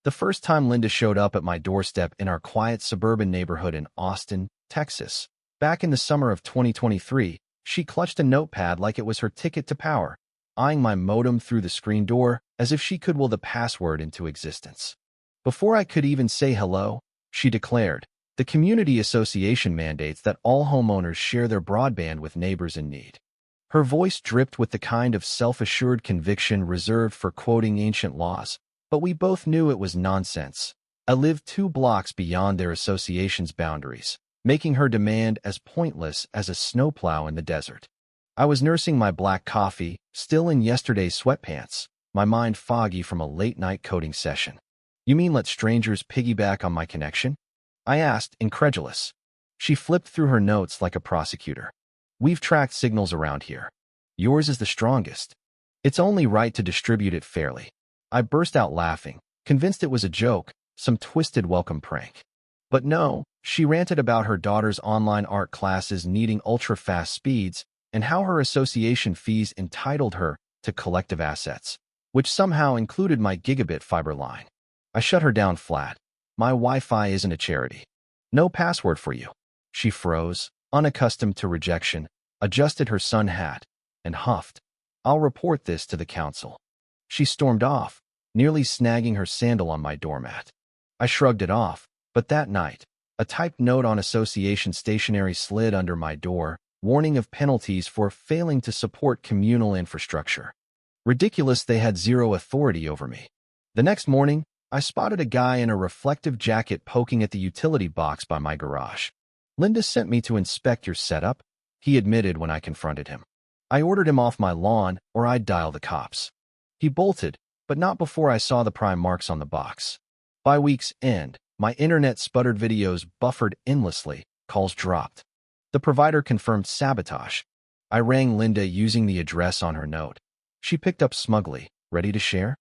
The first time Linda showed up at my doorstep in our quiet suburban neighborhood in Austin, Texas. Back in the summer of 2023, she clutched a notepad like it was her ticket to power, eyeing my modem through the screen door as if she could will the password into existence. Before I could even say hello, she declared, "The community association mandates that all homeowners share their broadband with neighbors in need." Her voice dripped with the kind of self-assured conviction reserved for quoting ancient laws, but we both knew it was nonsense. I lived 2 blocks beyond their association's boundaries, making her demand as pointless as a snowplow in the desert. I was nursing my black coffee, still in yesterday's sweatpants, my mind foggy from a late-night coding session. "You mean let strangers piggyback on my connection?" I asked, incredulous. She flipped through her notes like a prosecutor. "We've tracked signals around here. Yours is the strongest. It's only right to distribute it fairly." I burst out laughing, convinced it was a joke, some twisted welcome prank. But no, she ranted about her daughter's online art classes needing ultra-fast speeds and how her association fees entitled her to collective assets, which somehow included my gigabit fiber line. I shut her down flat. "My Wi-Fi isn't a charity. No password for you." She froze, unaccustomed to rejection, adjusted her sun hat, and huffed, "I'll report this to the council." She stormed off, nearly snagging her sandal on my doormat. I shrugged it off, but that night, a typed note on association stationery slid under my door, warning of penalties for failing to support communal infrastructure. Ridiculous they had zero authority over me. The next morning, I spotted a guy in a reflective jacket poking at the utility box by my garage. "Linda sent me to inspect your setup," he admitted when I confronted him. "I ordered him off my lawn or I'd dial the cops." He bolted, but not before I saw the prime marks on the box. By week's end, my internet sputtered, videos buffered endlessly, calls dropped. The provider confirmed sabotage. I rang Linda using the address on her note. She picked up smugly, ready to share.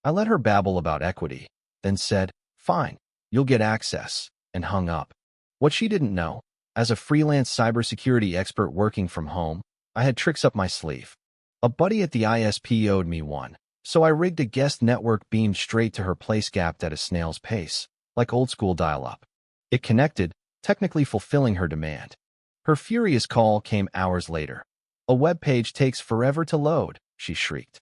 I let her babble about equity, then said, "Fine, you'll get access," and hung up. What she didn't know, as a freelance cybersecurity expert working from home, I had tricks up my sleeve. A buddy at the ISP owed me one, so I rigged a guest network beamed straight to her place gapped at a snail's pace, like old-school dial-up. It connected, technically fulfilling her demand. Her furious call came hours later. "A web page takes forever to load," she shrieked.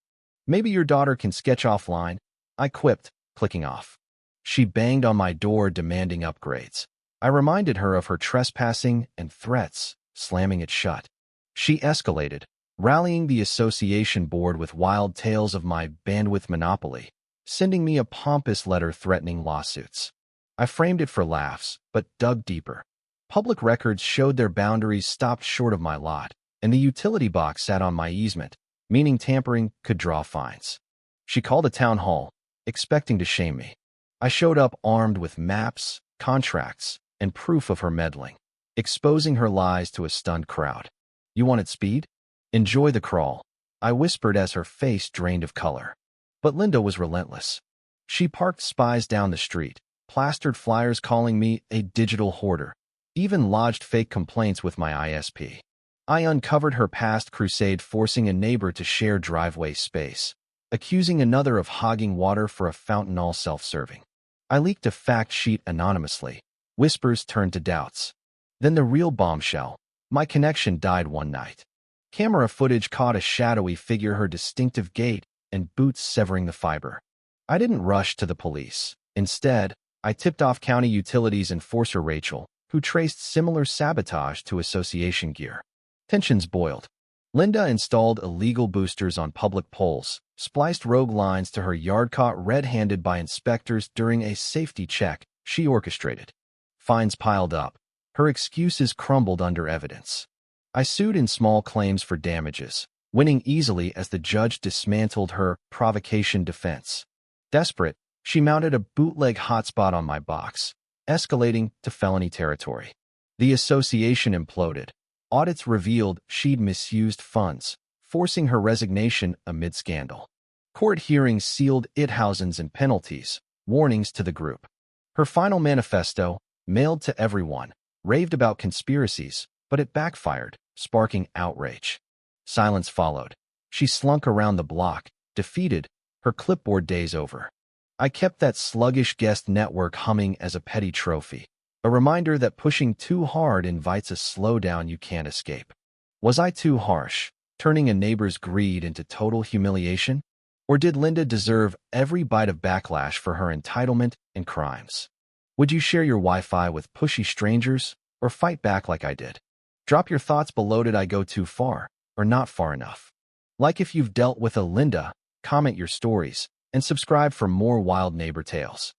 "Maybe your daughter can sketch offline," I quipped, clicking off. She banged on my door demanding upgrades. I reminded her of her trespassing and threats, slamming it shut. She escalated, rallying the association board with wild tales of my bandwidth monopoly, sending me a pompous letter threatening lawsuits. I framed it for laughs, but dug deeper. Public records showed their boundaries stopped short of my lot, and the utility box sat on my easement, meaning tampering could draw fines. She called a town hall, expecting to shame me. I showed up armed with maps, contracts, and proof of her meddling, exposing her lies to a stunned crowd. "You wanted speed? Enjoy the crawl," I whispered as her face drained of color. But Linda was relentless. She parked spies down the street, plastered flyers calling me a digital hoarder, even lodged fake complaints with my ISP. I uncovered her past crusade forcing a neighbor to share driveway space, accusing another of hogging water for a fountain all self-serving. I leaked a fact sheet anonymously. Whispers turned to doubts. Then the real bombshell. My connection died one night. Camera footage caught a shadowy figure, her distinctive gait and boots severing the fiber. I didn't rush to the police. Instead, I tipped off county utilities enforcer Rachel, who traced similar sabotage to association gear. Tensions boiled. Linda installed illegal boosters on public poles, spliced rogue lines to her yard, caught red-handed by inspectors during a safety check she orchestrated. Fines piled up. Her excuses crumbled under evidence. I sued in small claims for damages, winning easily as the judge dismantled her provocation defense. Desperate, she mounted a bootleg hotspot on my box, escalating to felony territory. The association imploded. Audits revealed she'd misused funds, forcing her resignation amid scandal. Court hearings sealed thousands and penalties, warnings to the group. Her final manifesto, mailed to everyone, raved about conspiracies, but it backfired, sparking outrage. Silence followed. She slunk around the block, defeated, her clipboard days over. I kept that sluggish guest network humming as a petty trophy, a reminder that pushing too hard invites a slowdown you can't escape. Was I too harsh, turning a neighbor's greed into total humiliation? Or did Linda deserve every bite of backlash for her entitlement and crimes? Would you share your Wi-Fi with pushy strangers or fight back like I did? Drop your thoughts below. Did I go too far or not far enough? Like if you've dealt with a Linda, comment your stories, and subscribe for more wild neighbor tales.